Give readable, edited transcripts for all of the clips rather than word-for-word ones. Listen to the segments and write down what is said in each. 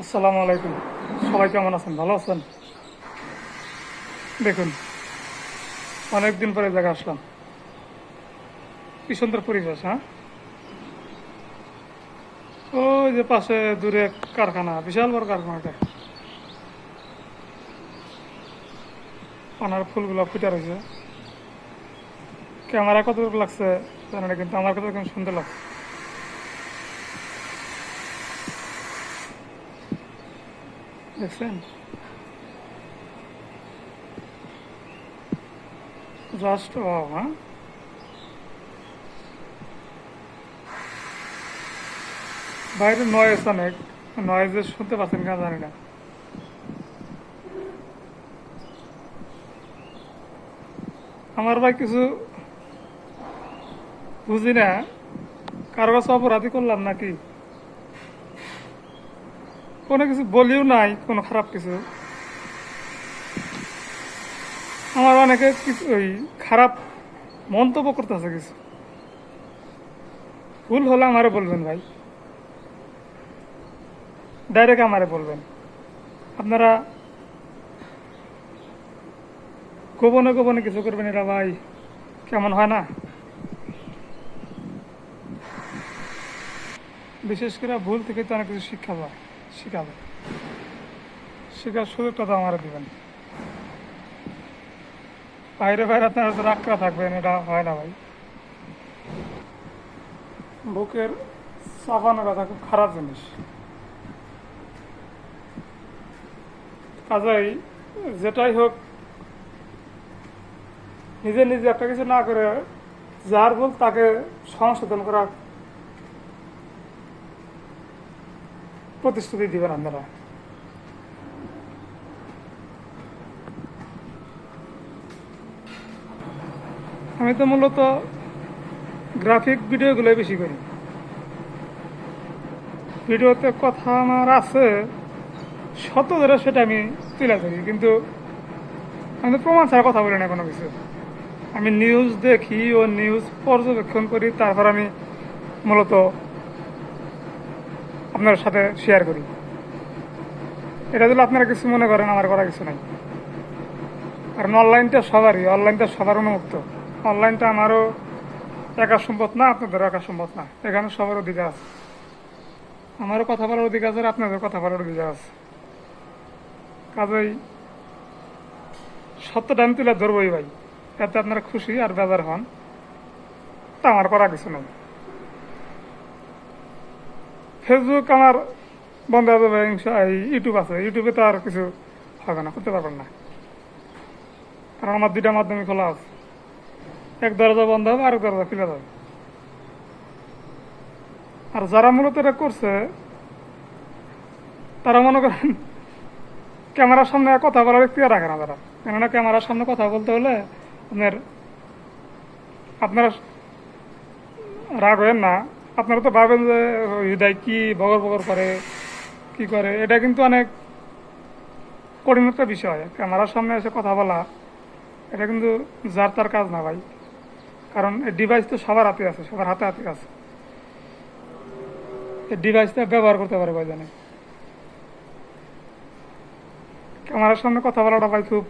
আসসালামু আলাইকুম। সবাই কেমন আছেন? ভালো আছেন? দেখুন, অনেকদিন পরে জায়গা আসলাম। কি সুন্দর পরিবেশ, হ্যাঁ? ওই যে পাশে দূরে কারখানা, বিশাল বড় কারখানাটা। পানার ফুলগুলো ফুটে রয়েছে। ক্যামেরা কতটুকু লাগছে জানি না, কিন্তু আমার কাছে কিন্তু সুন্দর লাগছে। দেখছেন? জাস্ট ও, হ্যাঁ? বাইরে নয়েজ অনেক, নয়েজে শুনতে পাচ্ছেন কিনা জানি না। আমার ভাই কিছু বুঝি না, কারো কাছে অপরাধী করলাম নাকি, কোনো কিছু বলিও নাই, কোনো খারাপ কিছু। আমার অনেকে কিছু ওই খারাপ মন্তব্য করতেছে, কিছু ভুল হলে আমারে বলবেন ভাই, ডাইরেক্ট আমারে বলবেন। আপনারা গোপনে গোপনে কিছু করবেন, এরা ভাই কেমন হয় না। বিশেষ করে ভুল থেকে তো অনেক কিছু শিখাবে। শেখার সুযোগটা তো আমারে দিবেন। বাইরে বাইরে আপনারা তো রাগ করা থাকবেন, এটা হয় না ভাই। বুকের চাপানো ব্যথা খুব খারাপ জিনিস। কাজেই যেটাই হোক, নিজে নিজে একটা কিছু না করে যার ভুল তাকে সংশোধন করার প্রতিশ্রুতি দিবেন আপনারা। আমি তো মূলত গ্রাফিক ভিডিওগুলো বেশি করি। ভিডিওতে কথা আমার আছে, শত ধরে সেটা আমি তুলে ধরি, কিন্তু আমি তো প্রমাণ ছাড়া কথা বলি না কোনো কিছু। আমি নিউজ দেখি ও নিউজ পর্যবেক্ষণ করি, তারপর আমি মূলত আপনার সাথে শেয়ার করি। এটা যদি আপনারা কিছু মনে করেন, আমার করা কিছু নাই। কারণ অনলাইনটা সবার উন্মুক্ত। অনলাইনটা আমারও একার সম্পদ না, আপনাদেরও একার সম্পদ না। এখানে সবার অধিকার আছে। আমারও কথা বলার অধিকার আছে, আপনাদের কথা বলার অধিকার আছে। কাজেই সত্যটা আমি তুলে ধরবই ভাই, এতে আপনারা খুশি আর বেজার হন, তা আমার করা কিছু নেই। ফেসবুক আমার বন্ধ হয়ে যাবে, ইউটিউব আছে, ইউটিউবে তো আর কিছু হবে না, করতে পারবেন না। কারণ আমার দুইটা মাধ্যমে খোলা আছে, এক দরজা বন্ধ হবে, আরেক দরজা খুলে যাবে। আর যারা মূলত এটা করছে, তারা মনে করেন ক্যামেরার সামনে কথা বলার ইচ্ছা রাখে না তারা। কেননা ক্যামেরার সামনে কথা বলতে হলে আপনারা রাগ হবেন না। আপনারা তো ভাবেন যে হৃদয় কি বগর বগর করে, কি করে। এটা কিন্তু অনেক কঠিন একটা বিষয়। ক্যামেরার সামনে এসে কথা বলা, এটা কিন্তু যার তার কাজ না ভাই। কারণ এই ডিভাইস তো সবার হাতে আছে, সবার হাতে হাতে আছে। এই ডিভাইসটা ব্যবহার করতে পারে ভাই জানে। ক্যামেরার সামনে কথা বলাটা ভাই খুব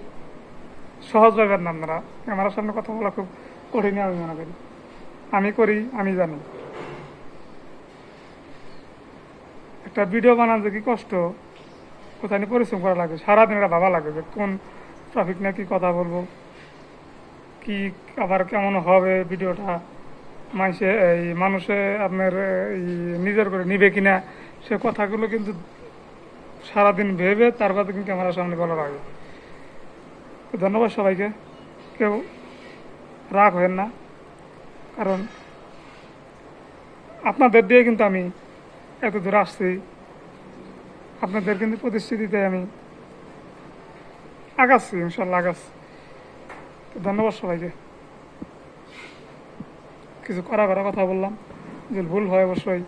সহজ ভাবেন না আপনারা। ক্যামেরার সামনে কথা বলা খুব কঠিন আমি মনে করি। আমি করি, আমি জানি। একটা ভিডিও বানাতে কি কষ্ট, কোথায় নিয়ে পরিশ্রম করা লাগে, সারাদিন এটা ভাবা লাগে যে কোন ট্রাফিক নিয়ে কী কথা বলবো, কি আবার কেমন হবে ভিডিওটা, মানুষে আপনার এই নিজের করে নিবে কিনা, সে কথাগুলো কিন্তু সারাদিন ভেবে তারপর কিন্তু ক্যামেরার সামনে বলা লাগে। ধন্যবাদ সবাইকে, কেউ রাগ হেন না। কারণ আপনাদের দিয়ে কিন্তু আমি এত দূর আসছি, আপনাদের কিন্তু প্রতিশ্রুতিতে আমি আগাচ্ছি, ইনশাল্লাহ আগাচ্ছি। তো ধন্যবাদ সবাইকে। কিছু করা কথা বললাম, যে ভুল হয় অবশ্যই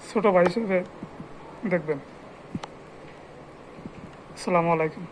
ছোট ভাই হিসেবে দেখবেন। আসসালামু আলাইকুম।